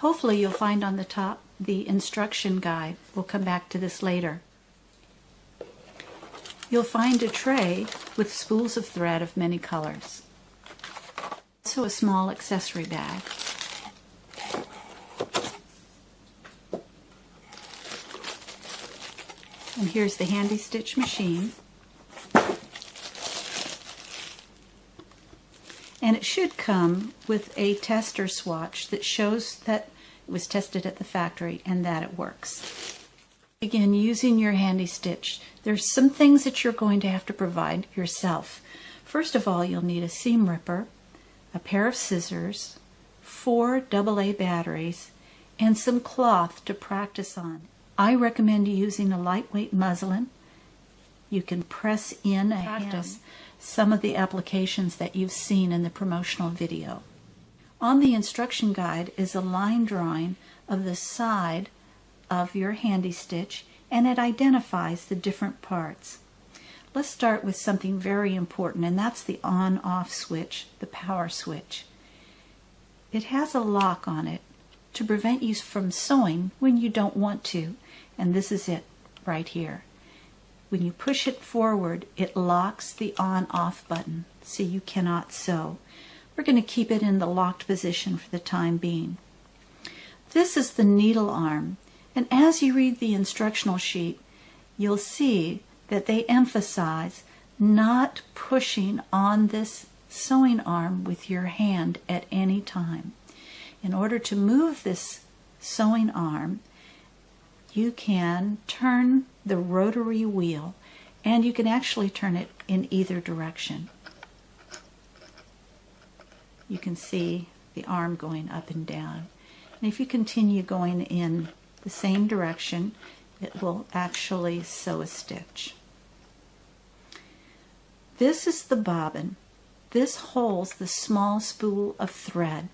Hopefully you'll find on the top the instruction guide. We'll come back to this later. You'll find a tray with spools of thread of many colors. Also a small accessory bag. And here's the handy stitch machine. And it should come with a tester swatch that shows that it was tested at the factory and that it works. Again, using your handy stitch, there's some things that you're going to have to provide yourself. First of all, you'll need a seam ripper, a pair of scissors, 4 AA batteries, and some cloth to practice on. I recommend using a lightweight muslin. You can press in and practice some of the applications that you've seen in the promotional video. On the instruction guide is a line drawing of the side of your handy stitch, and it identifies the different parts. Let's start with something very important, and that's the on-off switch, the power switch. It has a lock on it to prevent you from sewing when you don't want to, and this is it right here. When you push it forward, it locks the on-off button, so you cannot sew. We're going to keep it in the locked position for the time being. This is the needle arm, and as you read the instructional sheet, you'll see that they emphasize not pushing on this sewing arm with your hand at any time. In order to move this sewing arm, you can turn the rotary wheel, and you can actually turn it in either direction. You can see the arm going up and down. And if you continue going in the same direction, it will actually sew a stitch. This is the bobbin. This holds the small spool of thread.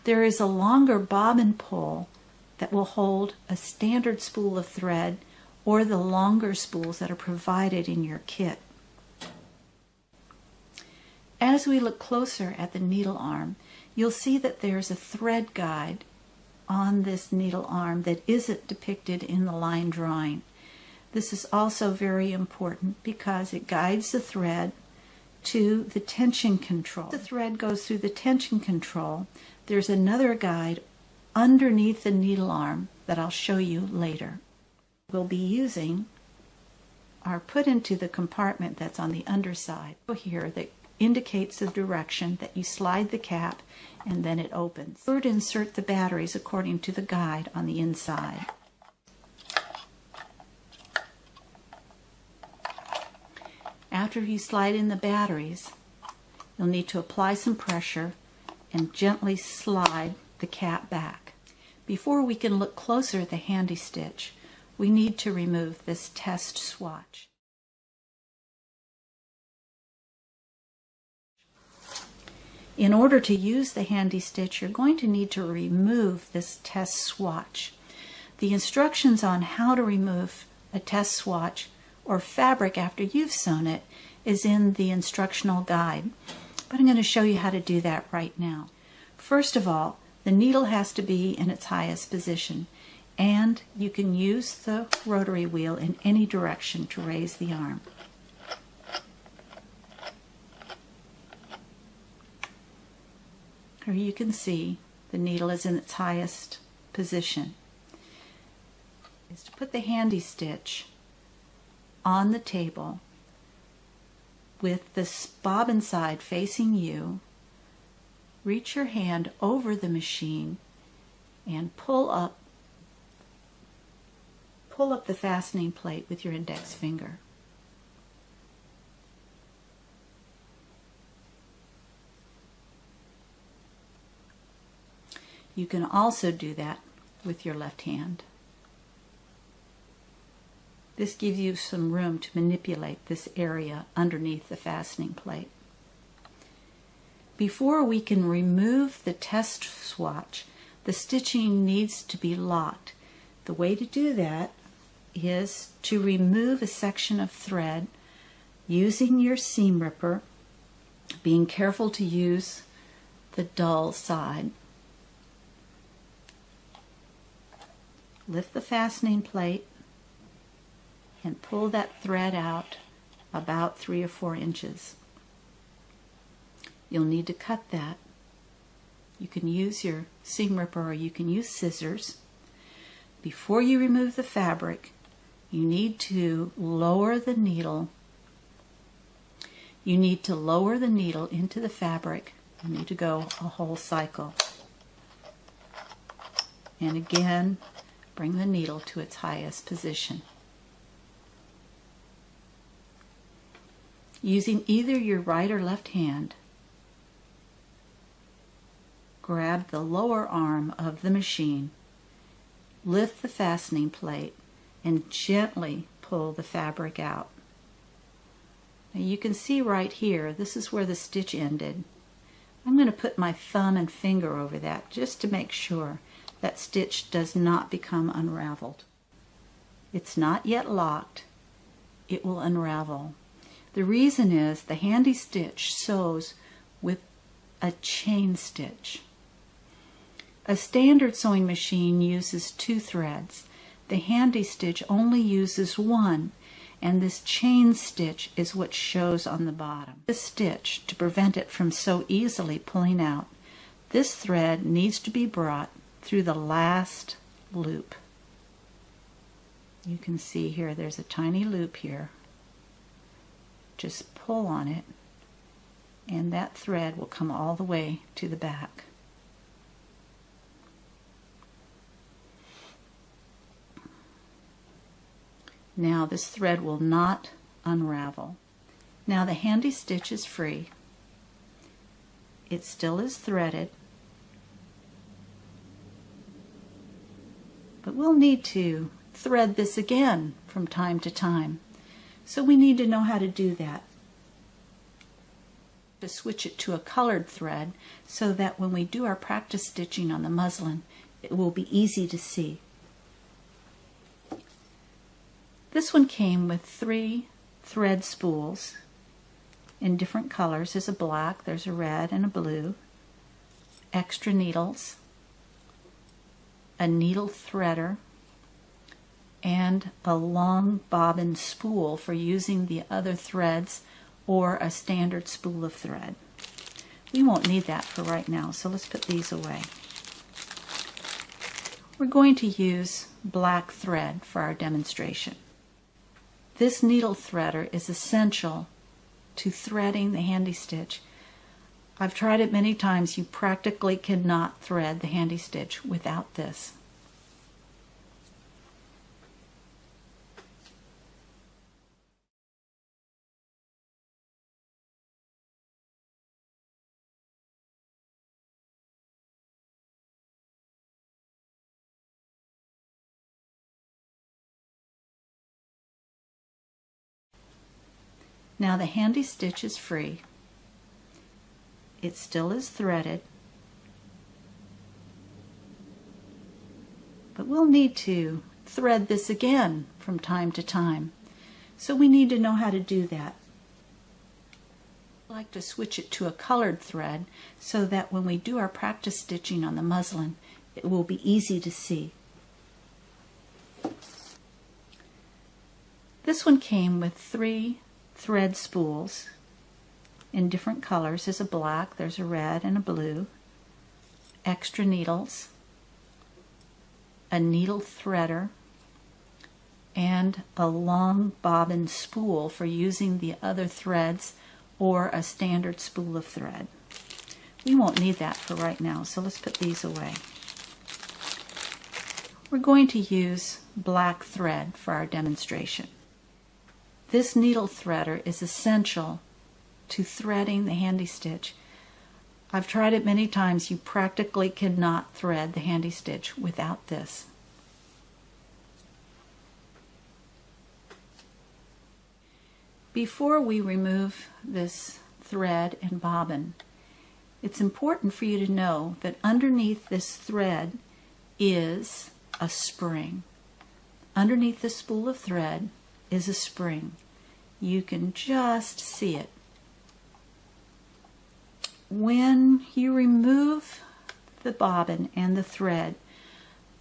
There is a longer bobbin pole that will hold a standard spool of thread or the longer spools that are provided in your kit. As we look closer at the needle arm, you'll see that there's a thread guide on this needle arm that isn't depicted in the line drawing. This is also very important because it guides the thread to the tension control. The thread goes through the tension control. There's another guide underneath the needle arm that I'll show you later. We'll be using are put into the compartment that's on the underside here that indicates the direction that you slide the cap and then it opens. Third, insert the batteries according to the guide on the inside. After you slide in the batteries, you'll need to apply some pressure and gently slide the cap back. Before we can look closer at the handy stitch, we need to remove this test swatch. In order to use the handy stitch, you're going to need to remove this test swatch. The instructions on how to remove a test swatch or fabric after you've sewn it is in the instructional guide, but I'm going to show you how to do that right now. First of all, the needle has to be in its highest position, and you can use the rotary wheel in any direction to raise the arm. Here you can see the needle is in its highest position. Is to put the handy stitch on the table with the bobbin side facing you. Reach your hand over the machine and pull up the fastening plate with your index finger. You can also do that with your left hand. This gives you some room to manipulate this area underneath the fastening plate. Before we can remove the test swatch, the stitching needs to be locked. The way to do that is to remove a section of thread using your seam ripper, being careful to use the dull side. lift the fastening plate and pull that thread out about 3 or 4 inches. You'll need to cut that. You can use your seam ripper or you can use scissors. Before you remove the fabric, you need to lower the needle. You need to lower the needle into the fabric. You need to go a whole cycle. And again, bring the needle to its highest position. Using either your right or left hand, grab the lower arm of the machine, lift the fastening plate, and gently pull the fabric out. Now you can see right here, this is where the stitch ended. I'm going to put my thumb and finger over that just to make sure that stitch does not become unraveled. It's not yet locked. It will unravel. The reason is the handy stitch sews with a chain stitch. A standard sewing machine uses 2 threads. The handy stitch only uses 1, and this chain stitch is what shows on the bottom. This stitch, to prevent it from so easily pulling out, this thread needs to be brought through the last loop. You can see here there's a tiny loop here. Just pull on it and that thread will come all the way to the back. Now this thread will not unravel. Now the handy stitch is free. It still is threaded, but we'll need to thread this again from time to time. So we need to know how to do that. To switch it to a colored thread so that when we do our practice stitching on the muslin, it will be easy to see. This one came with 3 thread spools in different colors. There's a black, there's a red, and a blue. Extra needles, a needle threader, and a long bobbin spool for using the other threads or a standard spool of thread. We won't need that for right now, so let's put these away. We're going to use black thread for our demonstration. This needle threader is essential to threading the handy stitch. I've tried it many times. You practically cannot thread the handy stitch without this. Now the handy stitch is free. It still is threaded, but we'll need to thread this again from time to time. So we need to know how to do that. I like to switch it to a colored thread so that when we do our practice stitching on the muslin, it will be easy to see. This one came with 3 thread spools in different colors. There's a black, there's a red, and a blue. Extra needles, a needle threader, and a long bobbin spool for using the other threads or a standard spool of thread. We won't need that for right now, so let's put these away. We're going to use black thread for our demonstration. This needle threader is essential to threading the handy stitch. I've tried it many times. You practically cannot thread the handy stitch without this. Before we remove this thread and bobbin, it's important for you to know that underneath this thread is a spring. Underneath the spool of thread is a spring. You can just see it. When you remove the bobbin and the thread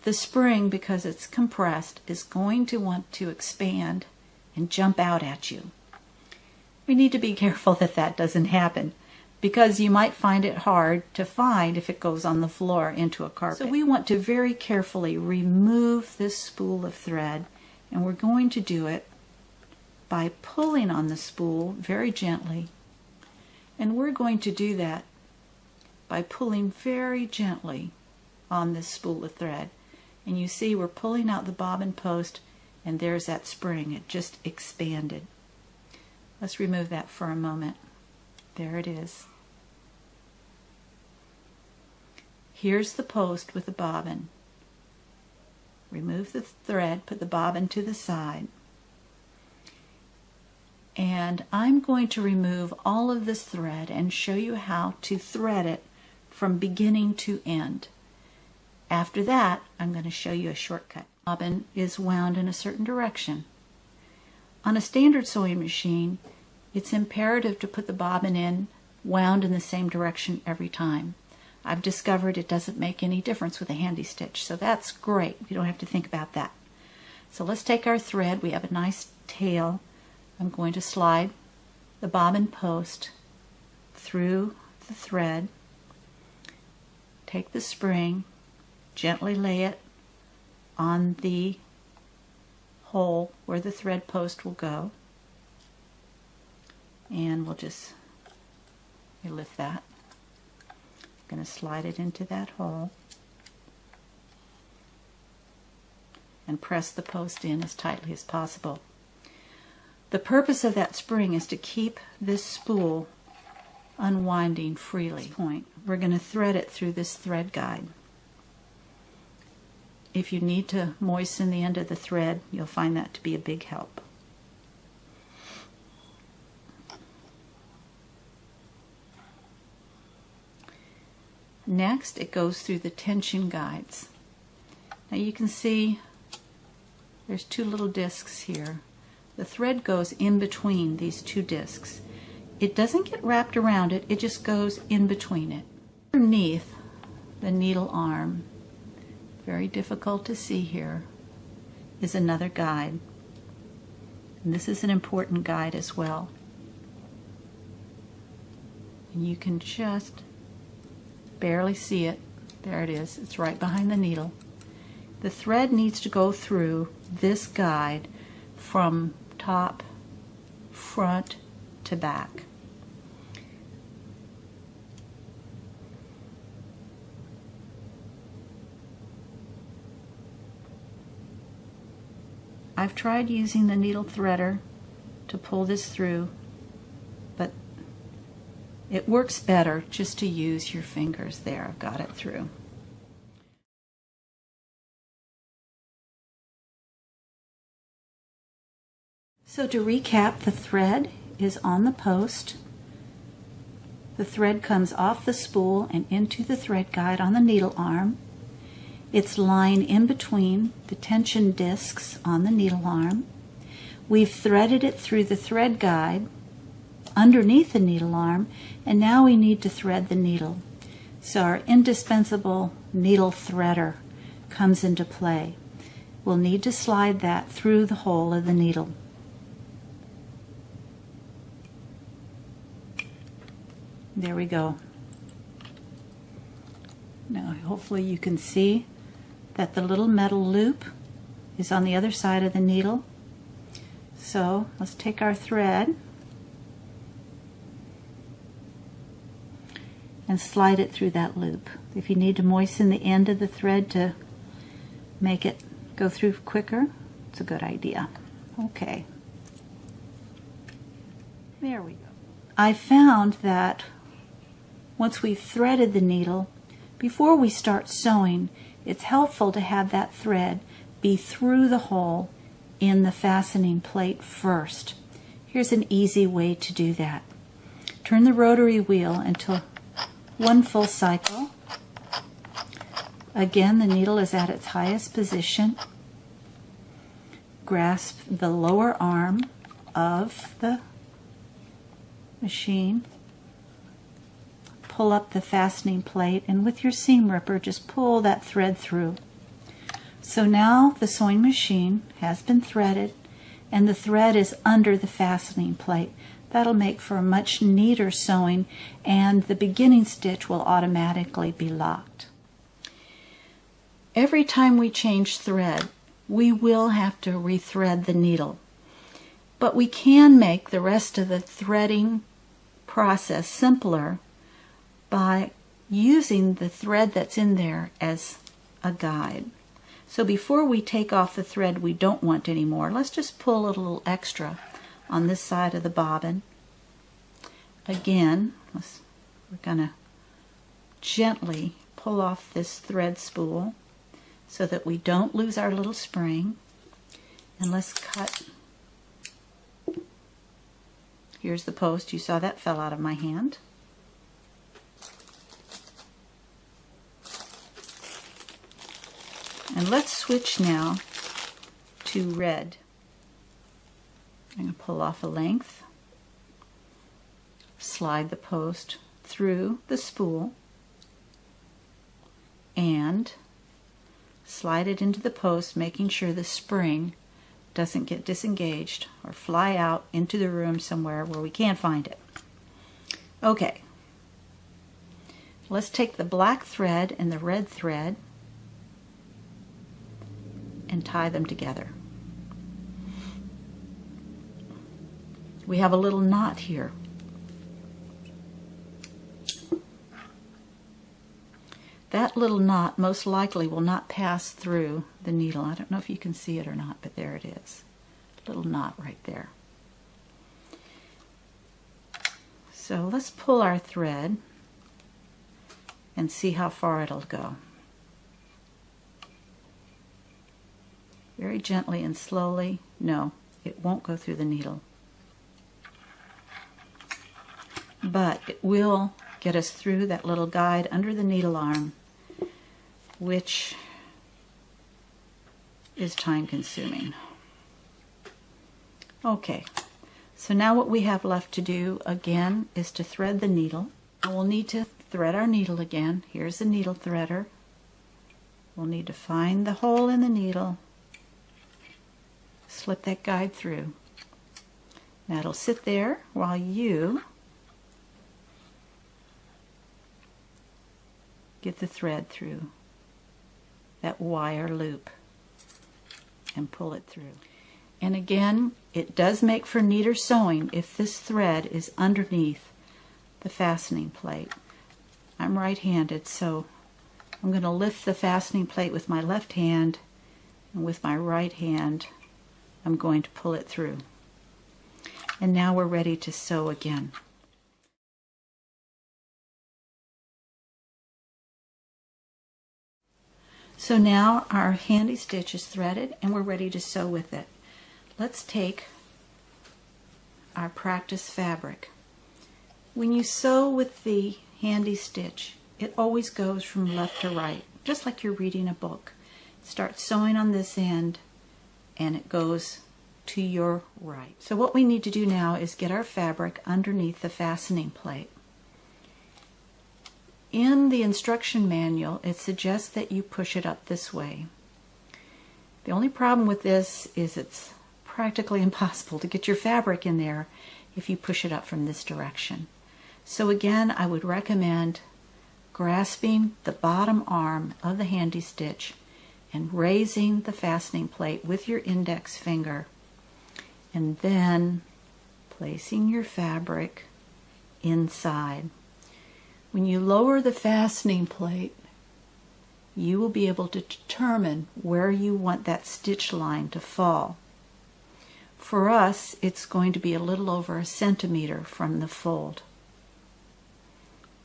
The spring, because it's compressed, is going to want to expand and jump out at you. We need to be careful that that doesn't happen, because you might find it hard to find if it goes on the floor into a carpet. So we want to very carefully remove this spool of thread, and we're going to do it by pulling on the spool very gently. And we're going to do that by pulling very gently on this spool of thread. And you see we're pulling out the bobbin post, and there's that spring. It just expanded. Let's remove that for a moment. There it is. Here's the post with the bobbin. Remove the thread, put the bobbin to the side. And I'm going to remove all of this thread and show you how to thread it from beginning to end. After that, I'm going to show you a shortcut. The bobbin is wound in a certain direction. On a standard sewing machine, it's imperative to put the bobbin in wound in the same direction every time. I've discovered it doesn't make any difference with a handy stitch, so that's great. You don't have to think about that. So let's take our thread. We have a nice tail. I'm going to slide the bobbin post through the thread, take the spring, gently lay it on the hole where the thread post will go, and we'll just lift that. I'm going to slide it into that hole and press the post in as tightly as possible. The purpose of that spring is to keep this spool unwinding freely. At this point, we're going to thread it through this thread guide. If you need to moisten the end of the thread, you'll find that to be a big help. Next, it goes through the tension guides. Now you can see there's two little discs here. The thread goes in between these two discs. It doesn't get wrapped around it, it just goes in between it. Underneath the needle arm, very difficult to see here, is another guide. And this is an important guide as well. And you can just barely see it. There it is. It's right behind the needle. The thread needs to go through this guide from top, front to back. I've tried using the needle threader to pull this through, but it works better just to use your fingers. There, I've got it through. So to recap, the thread is on the post. The thread comes off the spool and into the thread guide on the needle arm. It's lying in between the tension discs on the needle arm. We've threaded it through the thread guide underneath the needle arm, and now we need to thread the needle. So our indispensable needle threader comes into play. We'll need to slide that through the hole of the needle. There we go. Now hopefully you can see that the little metal loop is on the other side of the needle. So let's take our thread and slide it through that loop. If you need to moisten the end of the thread to make it go through quicker, it's a good idea. Okay. There we go. I found that once we've threaded the needle, before we start sewing, it's helpful to have that thread be through the hole in the fastening plate first. Here's an easy way to do that. Turn the rotary wheel until one full cycle. Again, the needle is at its highest position. Grasp the lower arm of the machine. Pull up the fastening plate, and with your seam ripper just pull that thread through. So now the sewing machine has been threaded and the thread is under the fastening plate. That'll make for a much neater sewing, and the beginning stitch will automatically be locked. Every time we change thread, we will have to rethread the needle. But we can make the rest of the threading process simpler by using the thread that's in there as a guide. So before we take off the thread we don't want anymore, let's just pull a little extra on this side of the bobbin. Again, we're going to gently pull off this thread spool so that we don't lose our little spring. And let's cut. Here's the post. You saw that fell out of my hand. And let's switch now to red. I'm going to pull off a length, slide the post through the spool, and slide it into the post, making sure the spring doesn't get disengaged or fly out into the room somewhere where we can't find it. Okay, let's take the black thread and the red thread and tie them together. We have a little knot here. That little knot most likely will not pass through the needle. I don't know if you can see it or not, but there it is. Little knot right there. So let's pull our thread and see how far it'll go. Very gently and slowly. No, it won't go through the needle. But it will get us through that little guide under the needle arm, which is time consuming. Okay, so now what we have left to do again is to thread the needle. We'll need to thread our needle again. Here's the needle threader. We'll need to find the hole in the needle, slip that guide through. That'll sit there while you get the thread through that wire loop and pull it through. And again, it does make for neater sewing if this thread is underneath the fastening plate. I'm right-handed, so I'm going to lift the fastening plate with my left hand, and with my right hand I'm going to pull it through. And now we're ready to sew again. So now our handy stitch is threaded and we're ready to sew with it. Let's take our practice fabric. When you sew with the handy stitch, it always goes from left to right, just like you're reading a book. Start sewing on this end and it goes to your right. So what we need to do now is get our fabric underneath the fastening plate. In the instruction manual, it suggests that you push it up this way. The only problem with this is it's practically impossible to get your fabric in there if you push it up from this direction. So again, I would recommend grasping the bottom arm of the handy stitch and raising the fastening plate with your index finger, and then placing your fabric inside. When you lower the fastening plate, you will be able to determine where you want that stitch line to fall. For us, it's going to be a little over 1 centimeter from the fold.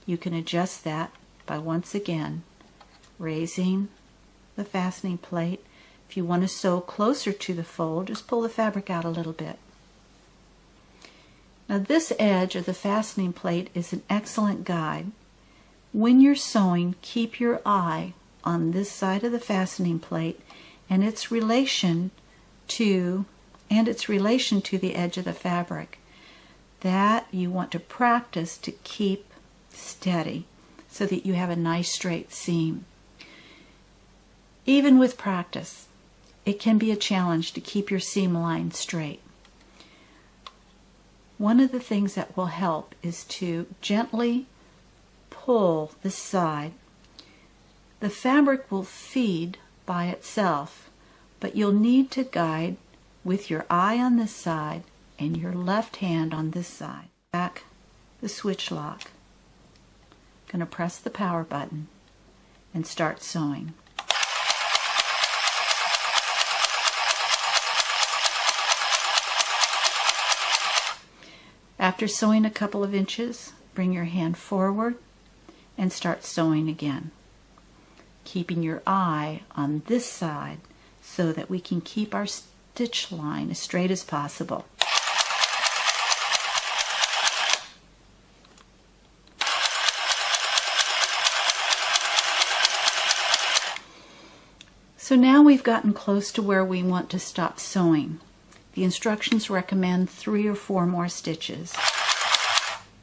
You can adjust that by once again raising the fastening plate. If you want to sew closer to the fold, just pull the fabric out a little bit. Now this edge of the fastening plate is an excellent guide. When you're sewing, keep your eye on this side of the fastening plate and its relation to the edge of the fabric. That you want to practice to keep steady so that you have a nice straight seam. Even with practice, it can be a challenge to keep your seam line straight. One of the things that will help is to gently pull this side. The fabric will feed by itself, but you'll need to guide with your eye on this side and your left hand on this side. Back the switch lock. Going to press the power button and start sewing. After sewing a couple of inches, bring your hand forward and start sewing again, keeping your eye on this side so that we can keep our stitch line as straight as possible. So now we've gotten close to where we want to stop sewing. The instructions recommend 3 or 4 more stitches.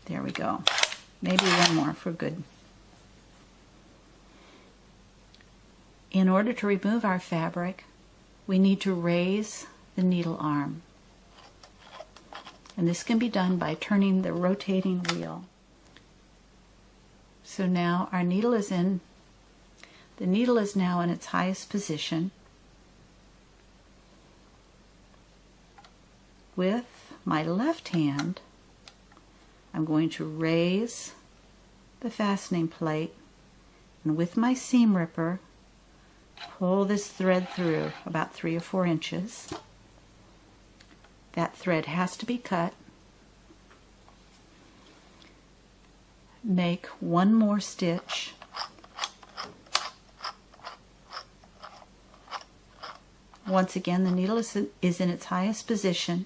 There we go. Maybe one more for good. In order to remove our fabric, we need to raise the needle arm. And this can be done by turning the rotating wheel. So now our needle is in. The needle is now in its highest position. With my left hand, I'm going to raise the fastening plate, and with my seam ripper, pull this thread through about 3 or 4 inches. That thread has to be cut. Make one more stitch. Once again, the needle is in its highest position.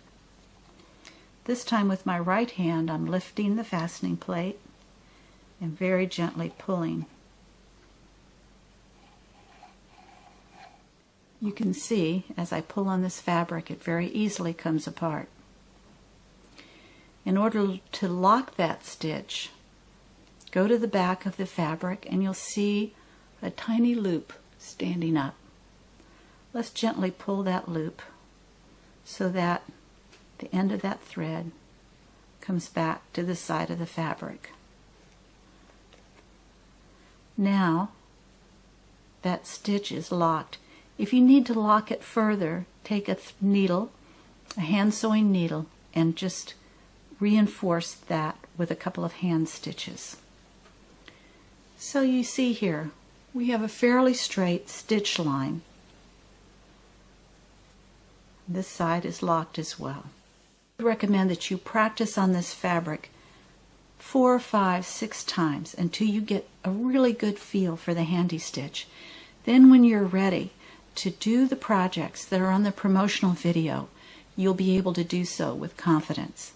This time with my right hand, I'm lifting the fastening plate and very gently pulling. You can see as I pull on this fabric, it very easily comes apart. In order to lock that stitch, go to the back of the fabric and you'll see a tiny loop standing up. Let's gently pull that loop so that the end of that thread comes back to the side of the fabric. Now that stitch is locked. If you need to lock it further, take a needle, a hand sewing needle, and just reinforce that with a couple of hand stitches. So you see here, we have a fairly straight stitch line. This side is locked as well. I recommend that you practice on this fabric 4, 5, 6 times until you get a really good feel for the handy stitch. Then when you're ready to do the projects that are on the promotional video, you'll be able to do so with confidence.